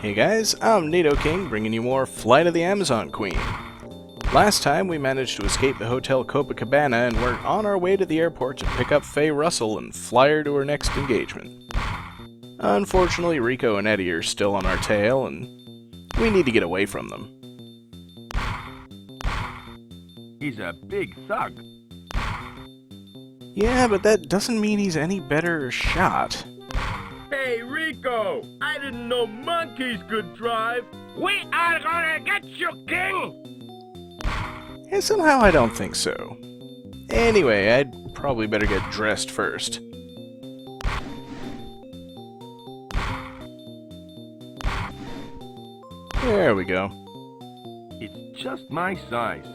Hey guys, I'm NATO King, bringing you more Flight of the Amazon Queen. Last time we managed to escape the Hotel Copacabana and we're on our way to the airport to pick up Faye Russell and fly her to her next engagement. Unfortunately, Rico and Eddie are still on our tail and we need to get away from them. He's a big thug. Yeah, but that doesn't mean he's any better shot. Hey, Rico! I didn't know monkeys could drive! We are gonna get you, King! And somehow I don't think so. Anyway, I'd probably better get dressed first. There we go. It's just my size.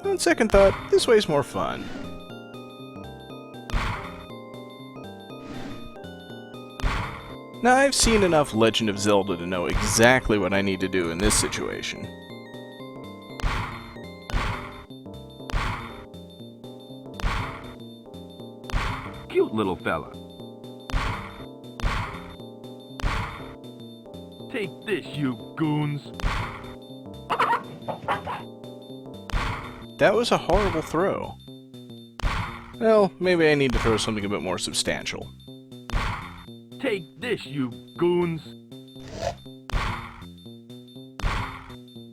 On second thought, this way's more fun. Now, I've seen enough Legend of Zelda to know exactly what I need to do in this situation. Cute little fella. Take this, you goons. That was a horrible throw. Well, maybe I need to throw something a bit more substantial. Take this, you goons.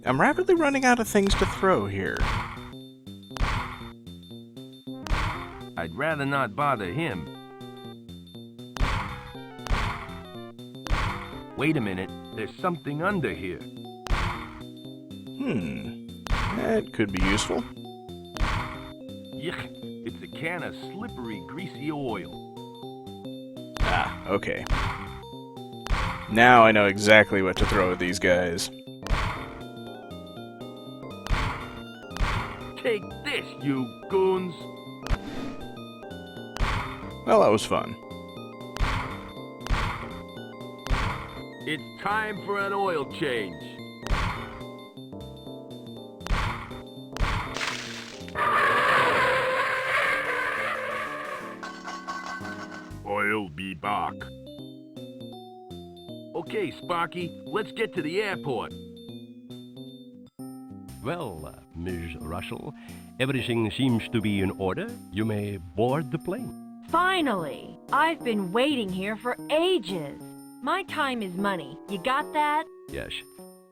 I'm rapidly running out of things to throw here. I'd rather not bother him. Wait a minute, there's something under here. That could be useful. Yuck, it's a can of slippery, greasy oil. Ah, okay. Now I know exactly what to throw at these guys. Take this, you goons! Well, that was fun. It's time for an oil change. I'll be back. Okay, Sparky, let's get to the airport. Well, Ms. Russell, everything seems to be in order. You may board the plane. Finally! I've been waiting here for ages. My time is money. You got that? Yes.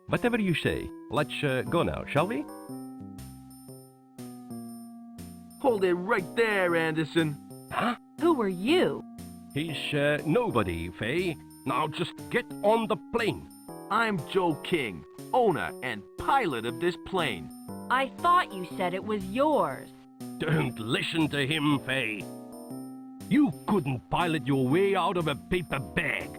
Whatever you say. Let's go now, shall we? Hold it right there, Anderson. Huh? Who are you? He's nobody, Faye. Now just get on the plane. I'm Joe King, owner and pilot of this plane. I thought you said it was yours. Don't listen to him, Faye. You couldn't pilot your way out of a paper bag.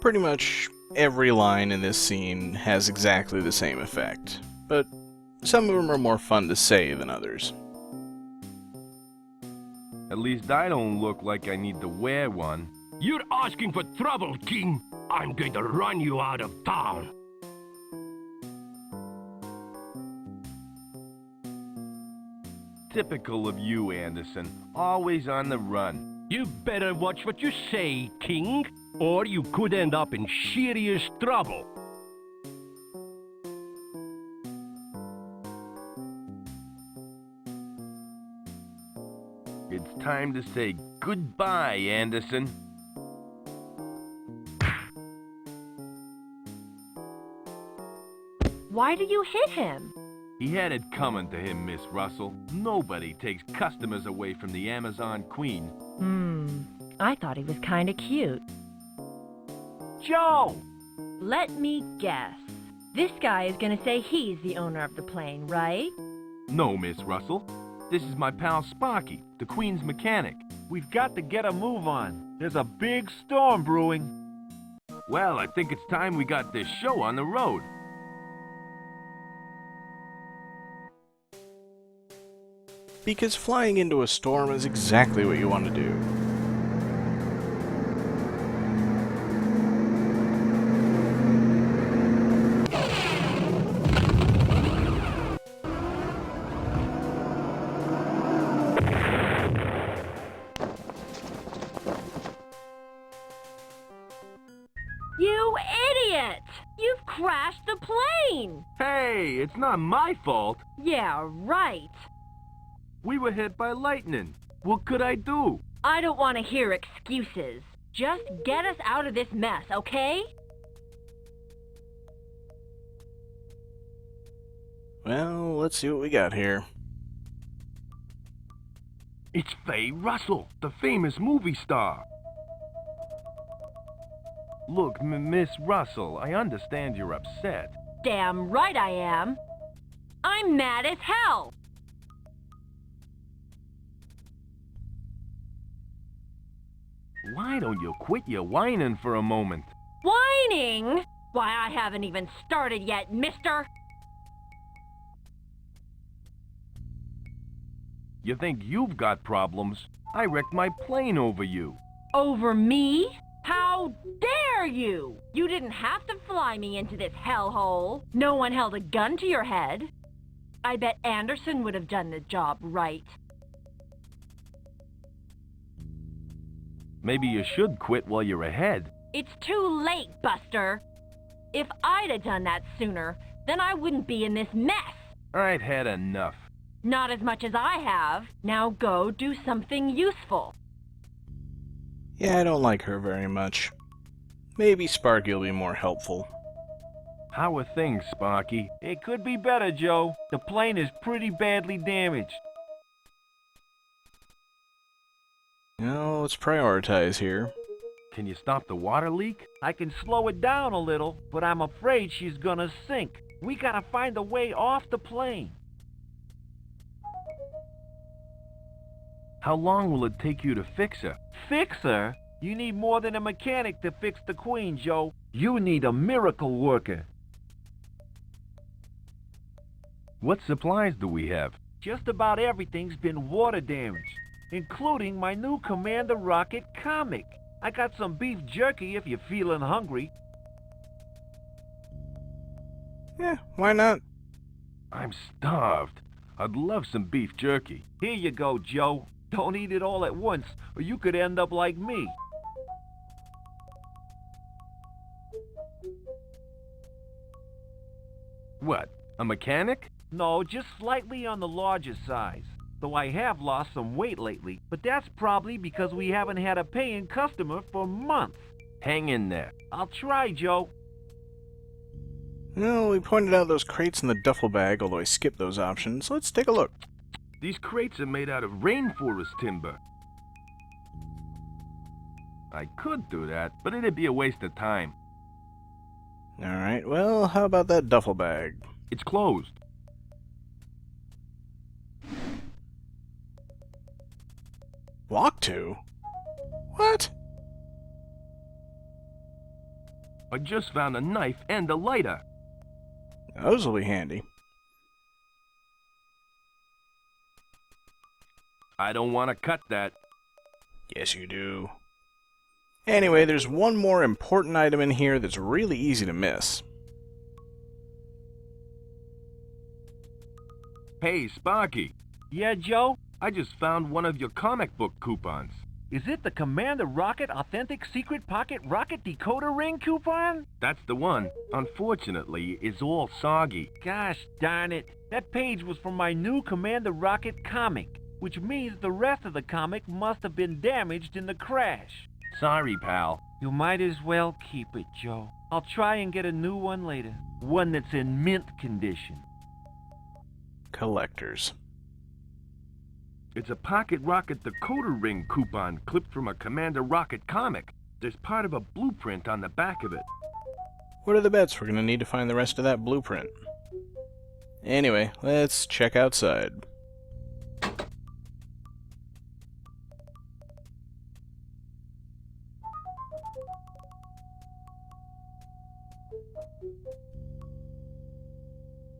Pretty much every line in this scene has exactly the same effect, but some of them are more fun to say than others. At least I don't look like I need to wear one. You're asking for trouble, King. I'm going to run you out of town. Typical of you, Anderson. Always on the run. You better watch what you say, King, or you could end up in serious trouble. It's time to say goodbye, Anderson. Why do you hit him? He had it coming to him, Miss Russell. Nobody takes customers away from the Amazon Queen. I thought he was kinda cute. Joe! Let me guess. This guy is gonna say he's the owner of the plane, right? No, Miss Russell. This is my pal Sparky, the Queen's mechanic. We've got to get a move on. There's a big storm brewing. Well, I think it's time we got this show on the road. Because flying into a storm is exactly what you want to do. idiot! You've crashed the plane! Hey, it's not my fault. Yeah, right. We were hit by lightning. What could I do? I don't want to hear excuses. Just get us out of this mess, okay? Well, let's see what we got here. It's Faye Russell, the famous movie star. Look, Miss Russell, I understand you're upset. Damn right I am. I'm mad as hell. Why don't you quit your whining for a moment? Whining? Why, I haven't even started yet, mister. You think you've got problems? I wrecked my plane over you. Over me? How dare you? You didn't have to fly me into this hellhole. No one held a gun to your head. I bet Anderson would have done the job right. Maybe you should quit while you're ahead. It's too late, Buster. If I'd have done that sooner, then I wouldn't be in this mess. I've had enough. Not as much as I have. Now go do something useful. Yeah, I don't like her very much. Maybe Sparky will be more helpful. How are things, Sparky? It could be better, Joe. The plane is pretty badly damaged. Now, let's prioritize here. Can you stop the water leak? I can slow it down a little, but I'm afraid she's gonna sink. We gotta find a way off the plane. How long will it take you to fix her? Fix her? You need more than a mechanic to fix the Queen, Joe. You need a miracle worker. What supplies do we have? Just about everything's been water damaged, including my new Commander Rocket comic. I got some beef jerky if you're feeling hungry. Yeah, why not? I'm starved. I'd love some beef jerky. Here you go, Joe. Don't eat it all at once, or you could end up like me. What, a mechanic? No, just slightly on the larger size. Though I have lost some weight lately, but that's probably because we haven't had a paying customer for months. Hang in there. I'll try, Joe. Well, we pointed out those crates in the duffel bag, although I skipped those options. Let's take a look. These crates are made out of rainforest timber. I could do that, but it'd be a waste of time. Alright, well, how about that duffel bag? It's closed. Walk to? What? I just found a knife and a lighter. Those will be handy. I don't want to cut that. Yes, you do. Anyway, there's one more important item in here that's really easy to miss. Hey, Sparky. Yeah, Joe? I just found one of your comic book coupons. Is it the Commander Rocket Authentic Secret Pocket Rocket Decoder Ring coupon? That's the one. Unfortunately, it's all soggy. Gosh darn it. That page was from my new Commander Rocket comic, which means the rest of the comic must have been damaged in the crash. Sorry, pal. You might as well keep it, Joe. I'll try and get a new one later. One that's in mint condition. Collectors. It's a Pocket Rocket Decoder Ring coupon clipped from a Commander Rocket comic. There's part of a blueprint on the back of it. What are the bets we're going to need to find the rest of that blueprint? Anyway, let's check outside.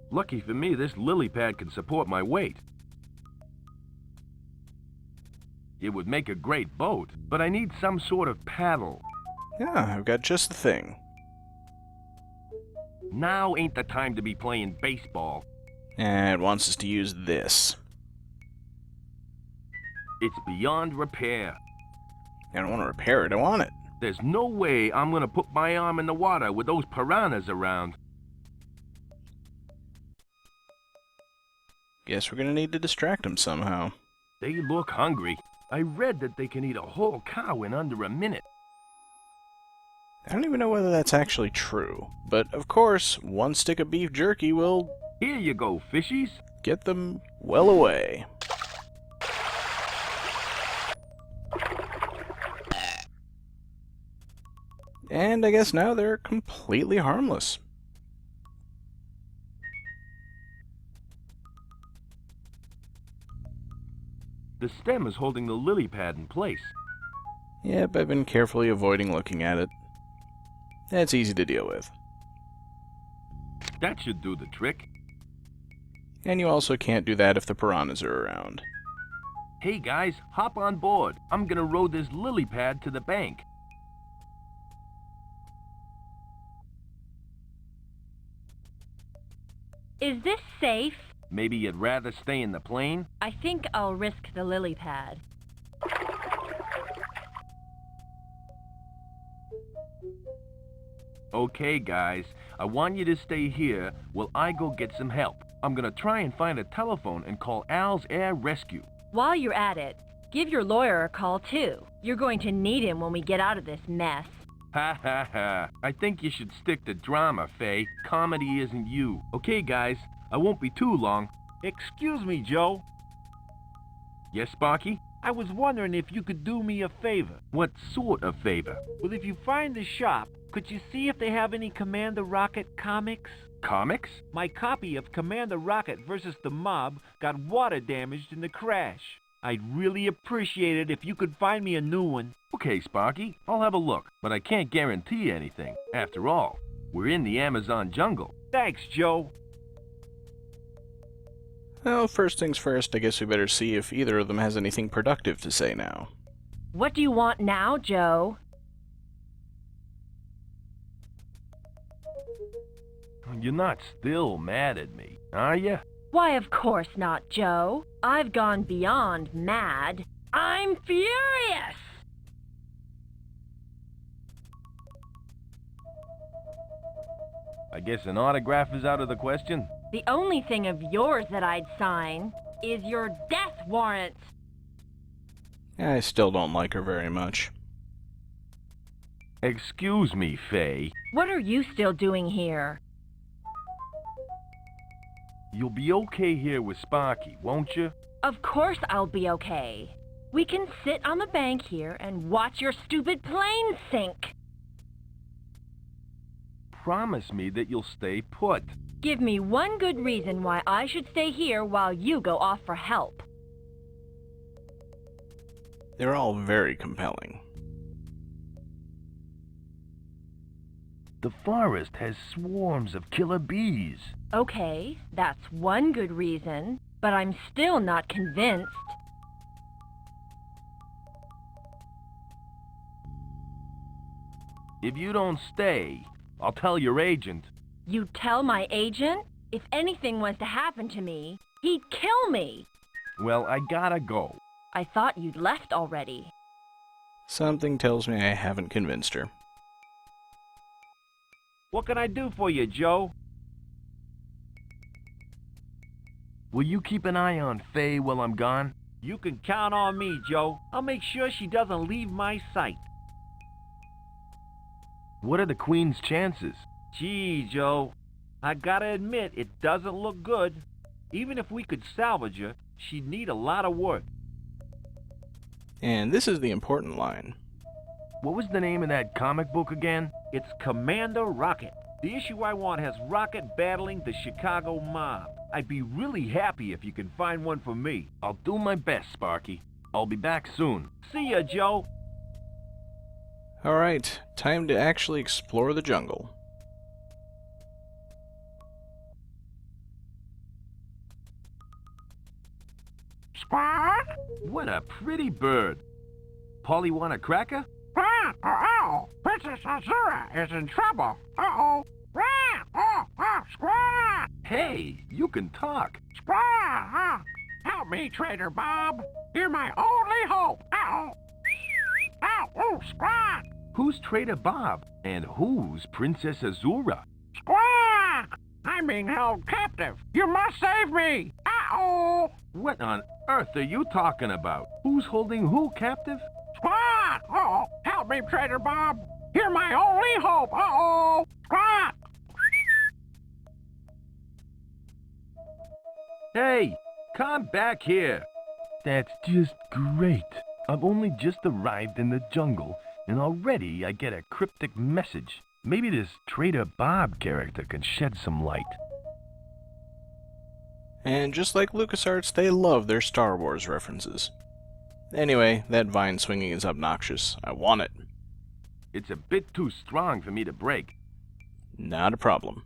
Lucky for me, this Lilypad can support my weight. It would make a great boat, but I need some sort of paddle. Yeah, I've got just the thing. Now ain't the time to be playing baseball. And it wants us to use this. It's beyond repair. I don't want to repair it, I want it. There's no way I'm gonna put my arm in the water with those piranhas around. Guess we're gonna need to distract him somehow. They look hungry. I read that they can eat a whole cow in under a minute. I don't even know whether that's actually true, but of course, one stick of beef jerky will Here you go, fishies. get them well away. And I guess now they're completely harmless. The stem is holding the lily pad in place. Yep, I've been carefully avoiding looking at it. That's easy to deal with. That should do the trick. And you also can't do that if the piranhas are around. Hey guys, hop on board. I'm gonna row this lily pad to the bank. Is this safe? Maybe you'd rather stay in the plane? I think I'll risk the lily pad. Okay, guys, I want you to stay here while I go get some help. I'm gonna try and find a telephone and call Al's Air Rescue. While you're at it, give your lawyer a call too. You're going to need him when we get out of this mess. Ha ha ha. I think you should stick to drama, Faye. Comedy isn't you. Okay, guys, I won't be too long. Excuse me, Joe. Yes, Sparky? I was wondering if you could do me a favor. What sort of favor? Well, if you find the shop, could you see if they have any Commander Rocket comics? Comics? My copy of Commander Rocket versus the Mob got water damaged in the crash. I'd really appreciate it if you could find me a new one. Okay, Sparky, I'll have a look, but I can't guarantee anything. After all, we're in the Amazon jungle. Thanks, Joe. Well, first things first, I guess we better see if either of them has anything productive to say now. What do you want now, Joe? You're not still mad at me, are you? Why, of course not, Joe. I've gone beyond mad. I'm furious! I guess an autograph is out of the question. The only thing of yours that I'd sign is your death warrant. I still don't like her very much. Excuse me, Faye. What are you still doing here? You'll be okay here with Sparky, won't you? Of course I'll be okay. We can sit on the bank here and watch your stupid plane sink. Promise me that you'll stay put. Give me one good reason why I should stay here while you go off for help. They're all very compelling. The forest has swarms of killer bees. Okay, that's one good reason, but I'm still not convinced. If you don't stay, I'll tell your agent. You tell my agent? If anything was to happen to me, he'd kill me. Well, I gotta go. I thought you'd left already. Something tells me I haven't convinced her. What can I do for you, Joe? Will you keep an eye on Faye while I'm gone? You can count on me, Joe. I'll make sure she doesn't leave my sight. What are the Queen's chances? Gee, Joe, I gotta admit, it doesn't look good. Even if we could salvage her, she'd need a lot of work. And this is the important line. What was the name of that comic book again? It's Commander Rocket. The issue I want has Rocket battling the Chicago mob. I'd be really happy if you can find one for me. I'll do my best, Sparky. I'll be back soon. See ya, Joe. Alright, time to actually explore the jungle. Spark? What a pretty bird. Polly want a cracker? Uh-oh! Princess Azura is in trouble. Uh-oh! Squaw! Hey, you can talk. Squaw! Help me, Trader Bob. You're my only hope. Uh-oh! Ow! Oh, squaw! Who's Trader Bob? And who's Princess Azura? Squawk! I'm being held captive. You must save me. Uh-oh. What on earth are you talking about? Who's holding who captive? Squawk! Uh-oh. Help me, Trader Bob. You're my only hope. Uh-oh. Squawk! Hey, come back here. That's just great. I've only just arrived in the jungle, and already I get a cryptic message. Maybe this Trader Bob character can shed some light. And just like LucasArts, they love their Star Wars references. Anyway, that vine swinging is obnoxious. I want it. It's a bit too strong for me to break. Not a problem.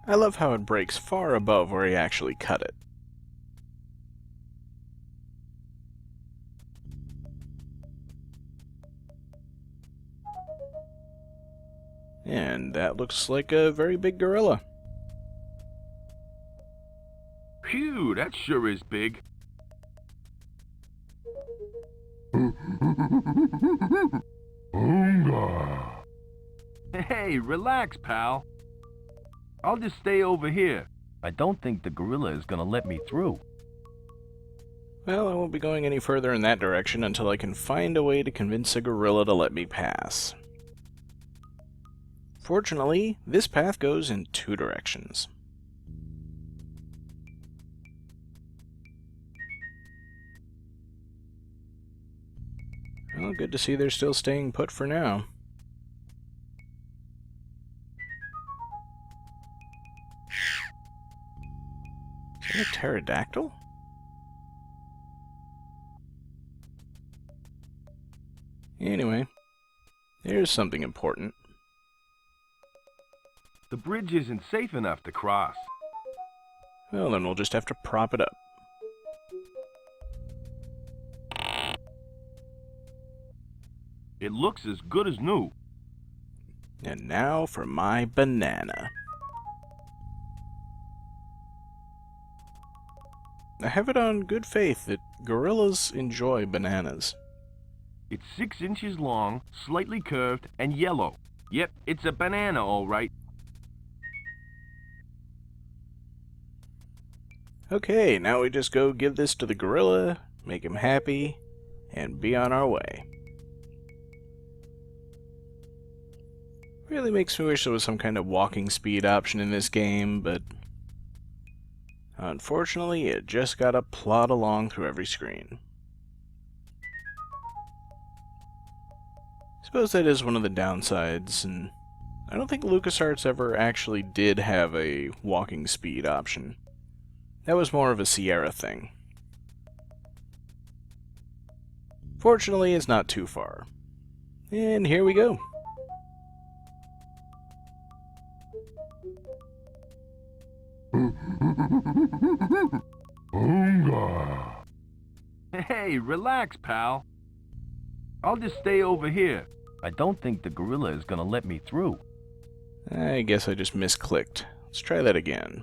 I love how it breaks far above where he actually cut it. And that looks like a very big gorilla. Phew, that sure is big. Hey, relax, pal. I'll just stay over here. I don't think the gorilla is gonna let me through. Well, I won't be going any further in that direction until I can find a way to convince a gorilla to let me pass. Fortunately, this path goes in 2 directions. Well, good to see they're still staying put for now. Is that a pterodactyl? Anyway, here's something important. The bridge isn't safe enough to cross. Well, then we'll just have to prop it up. It looks as good as new. And now for my banana. I have it on good faith that gorillas enjoy bananas. It's 6 inches long, slightly curved, and yellow. Yep, it's a banana, all right. Okay, now we just go give this to the gorilla, make him happy, and be on our way. Really makes me wish there was some kind of walking speed option in this game, but unfortunately it just gotta plod along through every screen. I suppose that is one of the downsides, and I don't think LucasArts ever actually did have a walking speed option. That was more of a Sierra thing. Fortunately, it's not too far. And here we go. Hey, relax, pal. I'll just stay over here. I don't think the gorilla is gonna let me through. I guess I just misclicked. Let's try that again.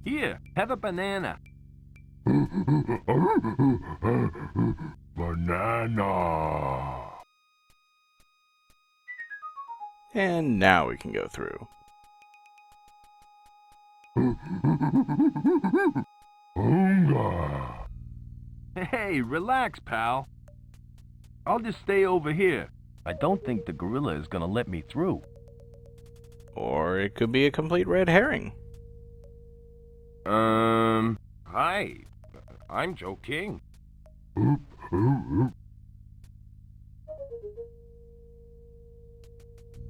Here, have a banana. Banana. And now we can go through. Hunger. Hey, relax, pal. I'll just stay over here. I don't think the gorilla is gonna let me through. Or it could be a complete red herring. Hi. I'm Joe King.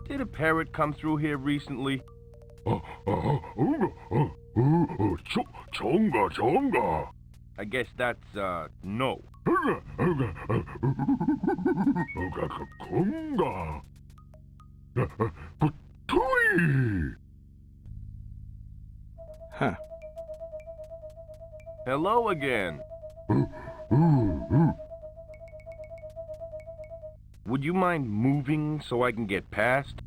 Did a parrot come through here recently? Chonga, chonga. I guess that's, no. Conga. Putui. Huh. Hello again. Would you mind moving so I can get past?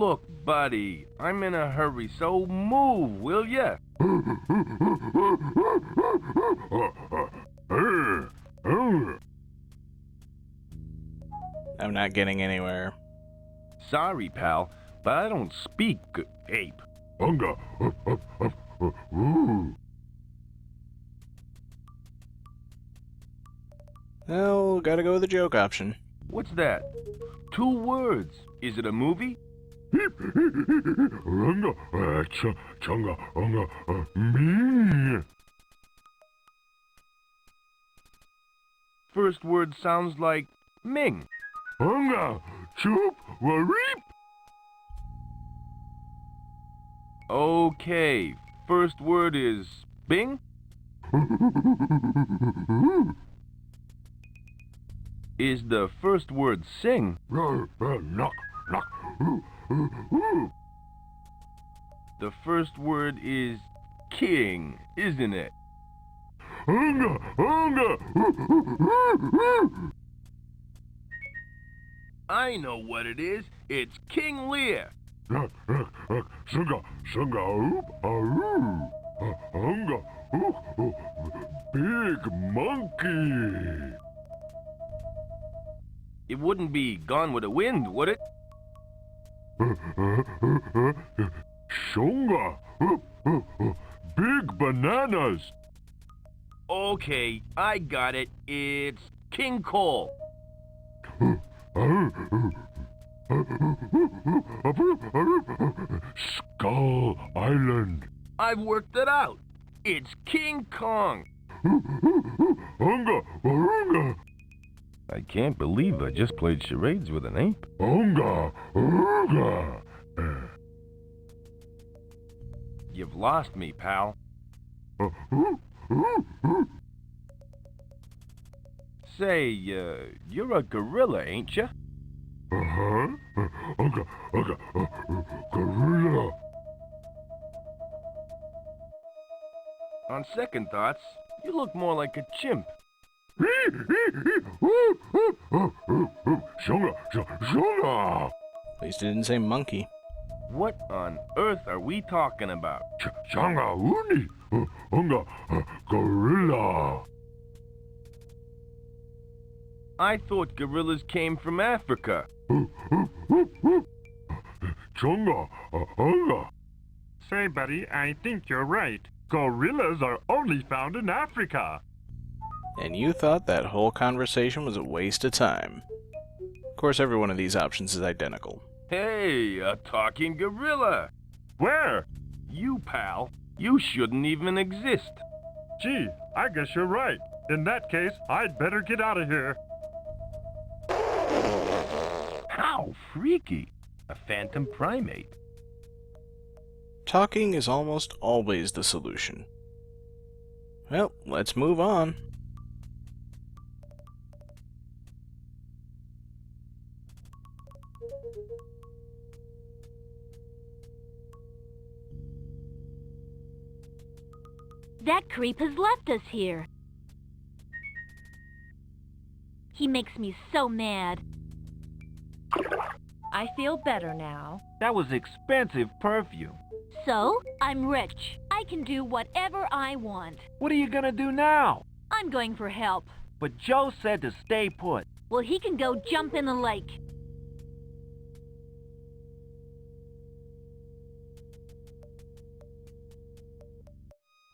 Look, buddy, I'm in a hurry, so move, will ya? I'm not getting anywhere. Sorry, pal, but I don't speak ape. Well, gotta go with the joke option. What's that? 2 words. Is it a movie? First word sounds like Ming. Okay, first word is Bing? Is the first word sing? The first word is king, isn't it? I know what it is. It's King Lear. Big monkey. It wouldn't be Gone with the Wind, would it? Shunga. Big bananas. Okay, I got it. It's King Cole. Skull Island. I've worked it out. It's King Kong. I can't believe I just played charades with an ape. You've lost me, pal. Say, you're a gorilla, ain't ya? Gorilla. On second thoughts, you look more like a chimp. At least it didn't say monkey. What on earth are we talking about? Gorilla. I thought gorillas came from Africa. Say, buddy, I think you're right. Gorillas are only found in Africa. And you thought that whole conversation was a waste of time. Of course, every one of these options is identical. Hey, a talking gorilla. Where? You, pal. You shouldn't even exist. Gee, I guess you're right. In that case, I'd better get out of here. How freaky. A phantom primate. Talking is almost always the solution. Well, let's move on. That creep has left us here. He makes me so mad. I feel better now. That was expensive perfume. So, I'm rich. I can do whatever I want. What are you gonna do now? I'm going for help. But Joe said to stay put. Well, he can go jump in the lake.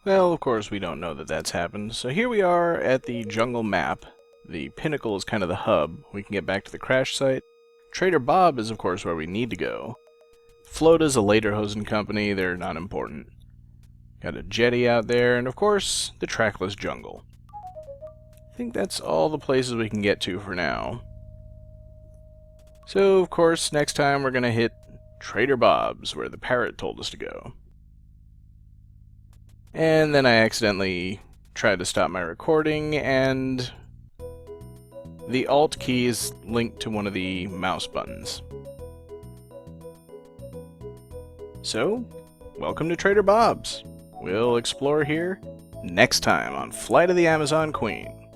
Well, of course, we don't know that that's happened. So here we are at the jungle map. The pinnacle is kind of the hub. We can get back to the crash site. Trader Bob is, of course, where we need to go. Flota's a Lederhosen company. They're not important. Got a jetty out there, and of course, the trackless jungle. I think that's all the places we can get to for now. So, of course, next time we're going to hit Trader Bob's, where the parrot told us to go. And then I accidentally tried to stop my recording, and the Alt key is linked to one of the mouse buttons. So, welcome to Trader Bob's. We'll explore here next time on Flight of the Amazon Queen.